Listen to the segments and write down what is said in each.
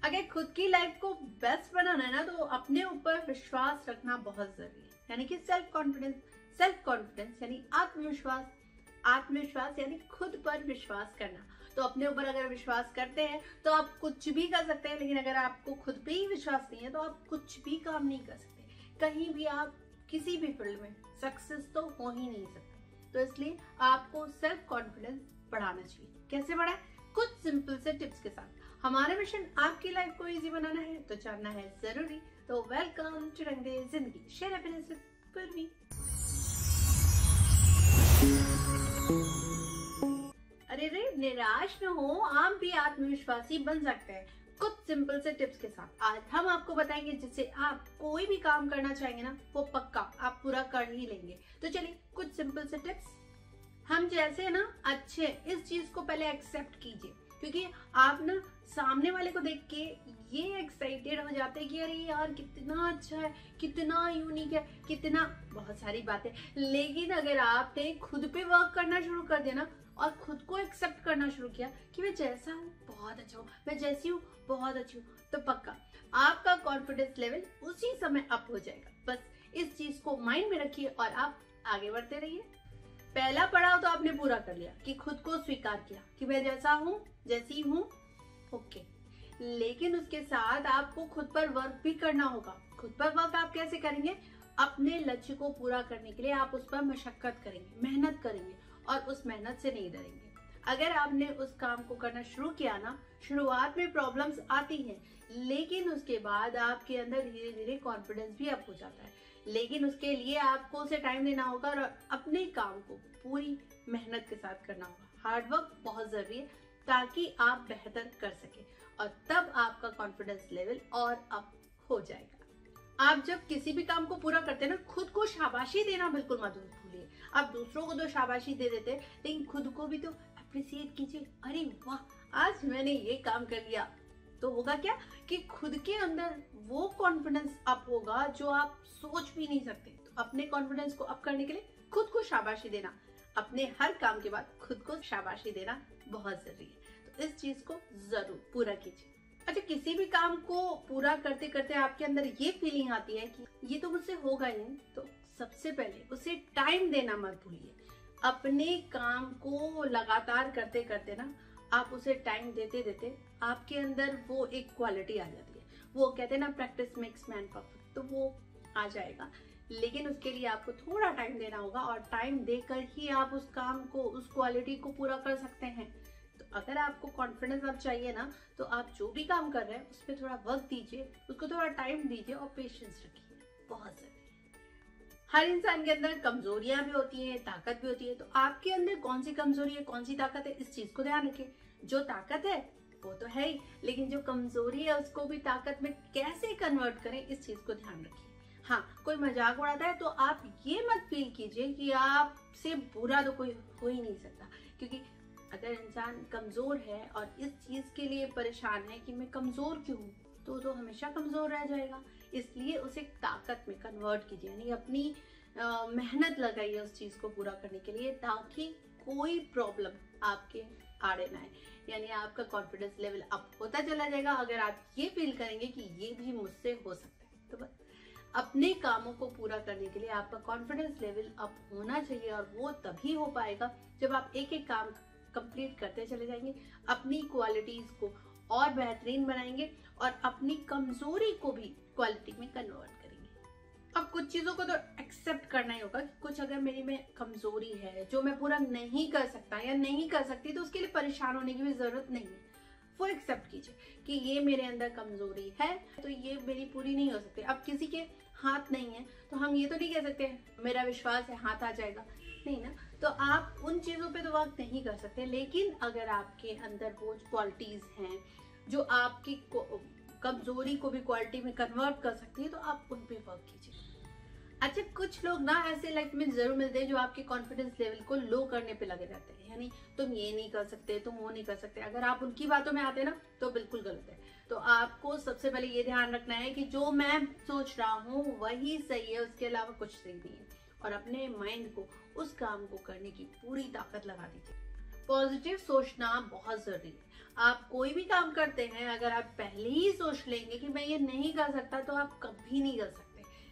अगर खुद की लाइफ को बेस्ट बनाना है ना, तो अपने ऊपर विश्वास रखना बहुत जरूरी है। यानी कि सेल्फ कॉन्फिडेंस यानी आत्मविश्वास, आत्मविश्वास यानी खुद पर विश्वास करना। तो अपने ऊपर अगर विश्वास करते हैं तो आप कुछ भी कर सकते हैं, लेकिन अगर आपको खुद पे ही विश्वास नहीं है तो आप कुछ भी काम नहीं कर सकते। कहीं भी आप किसी भी फील्ड में सक्सेस तो हो ही नहीं सकते। तो इसलिए आपको सेल्फ कॉन्फिडेंस बढ़ाना चाहिए। कैसे बढ़ाए? कुछ सिंपल से टिप्स के साथ। हमारा मिशन आपकी लाइफ को इजी बनाना है, तो जानना है जरूरी। तो वेलकम टू रंग दे जिंदगी, शेयर हैप्पीनेस विद पूर्वी। अरे रे, निराश न हो, आप भी आत्मविश्वासी बन सकते हैं कुछ सिंपल से टिप्स के साथ। आज हम आपको बताएंगे जिससे आप कोई भी काम करना चाहेंगे ना, वो पक्का आप पूरा कर ही लेंगे। तो चलिए कुछ सिंपल से टिप्स। हम जैसे ना अच्छे, इस चीज को पहले एक्सेप्ट कीजिए, क्योंकि आप ना सामने वाले को देख के ये एक्साइटेड हो जाते हैं कि अरे यार कितना अच्छा है, कितना यूनिक है, कितना बहुत सारी बातें। लेकिन अगर आपने खुद पे वर्क करना शुरू कर दिया ना और खुद को एक्सेप्ट करना शुरू किया कि मैं जैसा हूँ बहुत अच्छा हूँ, मैं जैसी हूँ बहुत अच्छी हूँ, तो पक्का आपका कॉन्फिडेंस लेवल उसी समय अप हो जाएगा। बस इस चीज को माइंड में रखिए और आप आगे बढ़ते रहिए। पहला पड़ाव तो आपने पूरा कर लिया कि खुद को स्वीकार किया कि मैं जैसा हूँ, जैसी हूँ, ओके। लेकिन उसके साथ आपको खुद पर वर्क भी करना होगा। खुद पर वर्क आप कैसे करेंगे? अपने लक्ष्य को पूरा करने के लिए आप उस पर मशक्कत करेंगे, मेहनत करेंगे और उस मेहनत से नहीं डरेंगे। अगर आपने उस काम को करना शुरू किया ना, शुरुआत में प्रॉब्लम्स आती हैं, लेकिन उसके बाद आपके अंदर धीरे धीरे कॉन्फिडेंस भी अप हो जाता है। लेकिन उसके लिए आपको उसे टाइम देना होगा और अपने काम को पूरी मेहनत के साथ करना होगा। हार्डवर्क बहुत जरूरी है ताकि आप बेहतर कर सके और तब आपका कॉन्फिडेंस लेवल और अप हो जाएगा। आप जब किसी भी काम को पूरा करते हैं ना, खुद को शाबाशी देना बिल्कुल मत भूलिए। आप दूसरों को तो शाबाशी दे देते हैं, लेकिन खुद को भी तो अप्रिशिएट कीजिए। अरे वाह, आज मैंने ये काम कर लिया। तो होगा क्या कि खुद के अंदर वो कॉन्फिडेंस अप होगा जो आप सोच भी नहीं सकते। तो अपने कॉन्फिडेंस को अप करने के लिए खुद को शाबाशी देना, अपने हर काम के बाद खुद को शाबाशी देना बहुत जरूरी है। तो इस चीज को जरूर पूरा कीजिए। अच्छा, किसी भी काम को पूरा करते करते आपके अंदर ये फीलिंग आती है कि ये तो मुझसे होगा ही नहीं, तो सबसे पहले उसे टाइम देना मत भूलिए। अपने काम को लगातार करते करते ना, आप उसे टाइम देते देते आपके अंदर वो एक क्वालिटी आ जाती है। वो कहते हैं ना, प्रैक्टिस मेक्स मैन परफेक्ट, तो वो आ जाएगा। लेकिन उसके लिए आपको थोड़ा टाइम देना होगा और टाइम देकर ही आप उस काम को, उस क्वालिटी को पूरा कर सकते हैं। तो अगर आपको कॉन्फिडेंस अब चाहिए ना, तो आप जो भी काम कर रहे हैं उस पर थोड़ा वक्त दीजिए, उसको थोड़ा टाइम दीजिए और पेशेंस रखिए। बहुत जरूरी। हर इंसान के अंदर कमजोरियां भी होती हैं, ताकत भी होती है। तो आपके अंदर कौन सी कमजोरी है, कौन सी ताकत है, इस चीज को ध्यान रखिए। जो ताकत है वो तो है ही, लेकिन जो कमजोरी है उसको भी ताकत में कैसे कन्वर्ट करें, इस चीज को ध्यान रखिए। हाँ, कोई मजाक उड़ाता है तो आप ये मत फील कीजिए कि आपसे बुरा तो कोई हो ही नहीं सकता, क्योंकि अगर इंसान कमजोर है और इस चीज के लिए परेशान है कि मैं कमजोर क्यों हूँ, तो हमेशा कमजोर रह जाएगा। इसलिए उसे ताकत में कन्वर्ट कीजिए, यानी अपनी मेहनत लगाइए उस चीज को पूरा करने के लिए, ताकि कोई प्रॉब्लम आपके आड़े ना आए। यानी आपका कॉन्फिडेंस लेवल अप होता चला जाएगा अगर आप ये फील करेंगे कि ये भी मुझसे हो सकता है। तो बस अपने कामों को पूरा करने के लिए आपका कॉन्फिडेंस लेवल अप होना चाहिए, और वो तभी हो पाएगा जब आप एक एक काम कंप्लीट करते चले जाएंगे, अपनी क्वालिटीज को और बेहतरीन बनाएंगे और अपनी कमजोरी को भी क्वालिटी में कन्वर्ट करेंगे। अब कुछ चीजों को तो एक्सेप्ट करना ही होगा कि कुछ अगर मेरी में कमजोरी है जो मैं पूरा नहीं कर सकता या नहीं कर सकती, तो उसके लिए परेशान होने की भी जरूरत नहीं है। वो एक्सेप्ट कीजिए कि ये मेरे अंदर कमजोरी है, तो ये मेरी पूरी नहीं हो सकती। अब किसी के हाथ नहीं है तो हम ये तो नहीं कह सकते मेरा विश्वास है हाथ आ जाएगा, नहीं ना। तो आप उन चीजों पे तो वर्क नहीं कर सकते, लेकिन अगर आपके अंदर वो क्वालिटीज हैं जो आपकी कमजोरी को भी क्वालिटी में कन्वर्ट कर सकती है, तो आप उन पे वर्क कीजिए। अच्छा, कुछ लोग ना ऐसे लाइफ में जरूर मिलते हैं जो आपके कॉन्फिडेंस लेवल को लो करने पे लगे रहते हैं, यानी तुम ये नहीं कर सकते, तुम वो नहीं कर सकते। अगर आप उनकी बातों में आते हैं ना, तो बिल्कुल गलत है। तो आपको सबसे पहले ये ध्यान रखना है कि जो मैं सोच रहा हूँ वही सही है, उसके अलावा कुछ सही नहीं है। और अपने माइंड को उस काम को करने की पूरी ताकत लगा दीजिए। पॉजिटिव सोचना बहुत जरूरी है। आप कोई भी काम करते हैं, अगर आप पहले ही सोच लेंगे कि मैं ये नहीं कर सकता, तो आप कभी नहीं कर सकते।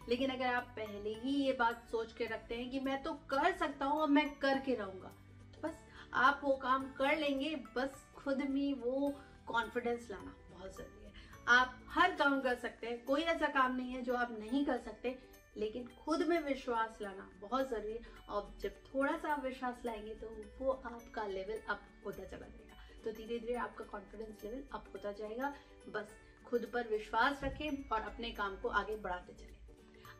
लेकिन अगर आप पहले ही ये बात सोच के रखते हैं कि मैं तो कर सकता हूँ और मैं करके रहूंगा, तो बस आप वो काम कर लेंगे। बस खुद में वो कॉन्फिडेंस लाना बहुत जरूरी है। आप हर काम कर सकते हैं, कोई ऐसा काम नहीं है जो आप नहीं कर सकते, लेकिन खुद में विश्वास लाना बहुत जरूरी है। और जब थोड़ा सा आप विश्वास लाएंगे तो वो आपका लेवल अप होता चला जाएगा, तो धीरे धीरे आपका कॉन्फिडेंस लेवल अप होता जाएगा। बस खुद पर विश्वास रखें और अपने काम को आगे बढ़ाते चलें।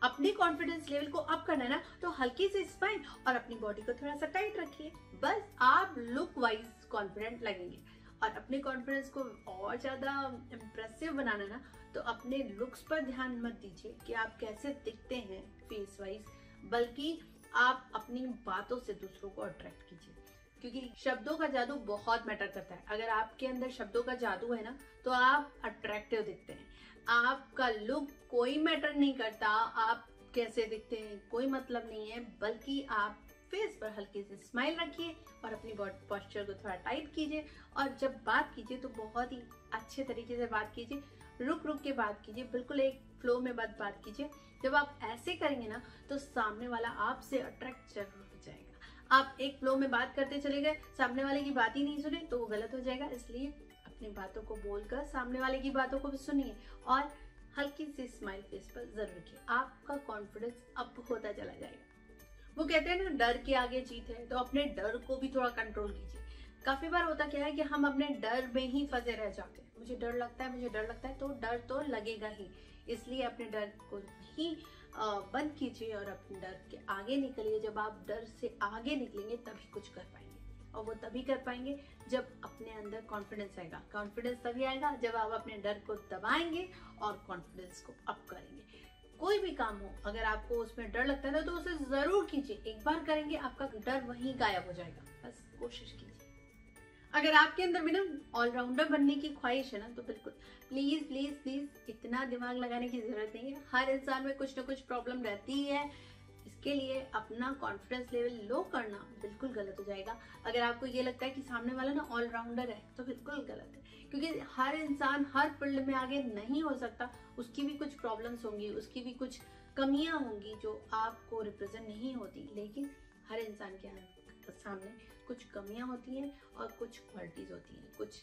अपनी कॉन्फिडेंस लेवल को अप करना है ना, तो हल्की से स्माइल और अपनी बॉडी को थोड़ा सा टाइट रखिए। बस आप लुक वाइज कॉन्फिडेंट लगेंगे। और अपने कॉन्फिडेंस को और ज्यादा इम्प्रेसिव बनाना ना, तो अपने लुक्स पर ध्यान मत दीजिए कि आप कैसे दिखते हैं फेस वाइज, बल्कि आप अपनी बातों से दूसरों को अट्रैक्ट कीजिए। क्योंकि शब्दों का जादू बहुत मैटर करता है। अगर आपके अंदर शब्दों का जादू है ना, तो आप अट्रैक्टिव दिखते हैं। आपका लुक कोई मैटर नहीं करता, आप कैसे दिखते हैं कोई मतलब नहीं है, बल्कि आप फेस पर हल्की सी स्माइल रखिए और अपनी बॉडी पोस्चर को थोड़ा टाइट कीजिए। और जब बात कीजिए तो बहुत ही अच्छे तरीके से बात कीजिए, रुक रुक के बात कीजिए, बिल्कुल एक फ्लो में बात कीजिए। जब आप ऐसे करेंगे ना, तो सामने वाला आपसे अट्रैक्ट जरूर हो जाएगा। आप एक फ्लो में बात करते चले गए, सामने वाले की बात ही नहीं सुने, तो वो गलत हो जाएगा। इसलिए अपनी बातों को बोलकर सामने वाले की बातों को भी सुनिए और हल्की सी स्माइल फेस पर जरूर रखिए। आपका कॉन्फिडेंस अप होता चला जाएगा। वो कहते हैं ना, डर के आगे जीत है, तो अपने डर को भी थोड़ा कंट्रोल कीजिए। काफी बार होता क्या है कि हम अपने डर में ही फंसे रह जाते हैं। मुझे डर लगता है, मुझे डर लगता है, तो डर तो लगेगा ही। इसलिए अपने डर को ही बंद कीजिए और अपने डर के आगे निकलिए। जब आप डर से आगे निकलेंगे तभी कुछ कर पाएंगे, और वो तभी कर पाएंगे जब अपने अंदर कॉन्फिडेंस आएगा। कॉन्फिडेंस तभी आएगा जब आप अपने डर को दबाएंगे और कॉन्फिडेंस को अप करेंगे। कोई भी काम हो, अगर आपको उसमें डर लगता है ना, तो उसे जरूर कीजिए। एक बार करेंगे आपका डर वहीं गायब हो जाएगा। बस कोशिश कीजिए। अगर आपके अंदर भी ना ऑलराउंडर बनने की ख्वाहिश है ना, तो बिल्कुल प्लीज प्लीज प्लीज इतना दिमाग लगाने की जरूरत नहीं है। हर इंसान में कुछ ना कुछ प्रॉब्लम रहती है। इसके लिए अपना कॉन्फिडेंस लेवल लो करना बिल्कुल गलत हो जाएगा। अगर आपको ये लगता है कि सामने वाला ना ऑलराउंडर है, तो बिल्कुल गलत है। क्योंकि हर इंसान हर फील्ड में आगे नहीं हो सकता। उसकी भी कुछ प्रॉब्लम्स होंगी, उसकी भी कुछ कमियां होंगी जो आपको रिप्रेजेंट नहीं होती। लेकिन हर इंसान के सामने कुछ कमियां होती हैं और कुछ क्वालिटीज होती हैं। कुछ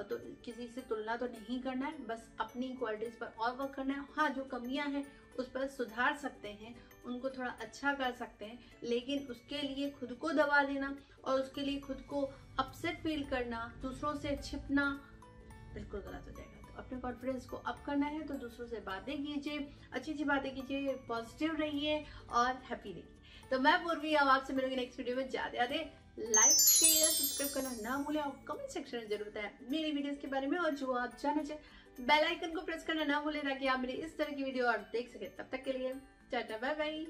तो किसी से तुलना तो नहीं करना है, बस अपनी क्वालिटीज पर और वर्क करना है। हाँ, जो कमियां हैं उस पर सुधार सकते हैं, उनको थोड़ा अच्छा कर सकते हैं, लेकिन उसके लिए खुद को दबा देना और उसके लिए खुद को अपसेट फील करना, दूसरों से छिपना, बिल्कुल गलत हो जाएगा। तो अपने कॉन्फिडेंस को अप करना है तो दूसरों से बातें कीजिए, अच्छी अच्छी बातें कीजिए, पॉजिटिव रहिए और हैप्पी रहिए। तो मैं पूर्वी अब आपसे मिलूंगी नेक्स्ट वीडियो में। ज्यादा लाइक शेयर सब्सक्राइब करना ना भूलें और कमेंट सेक्शन में जरूर बताएं मेरी वीडियोस के बारे में, और जो आप जानना चाहें बेल आइकन को प्रेस करना ना भूलें ताकि आप मेरी इस तरह की वीडियो और देख सकें। तब तक के लिए टाटा बाय बाय।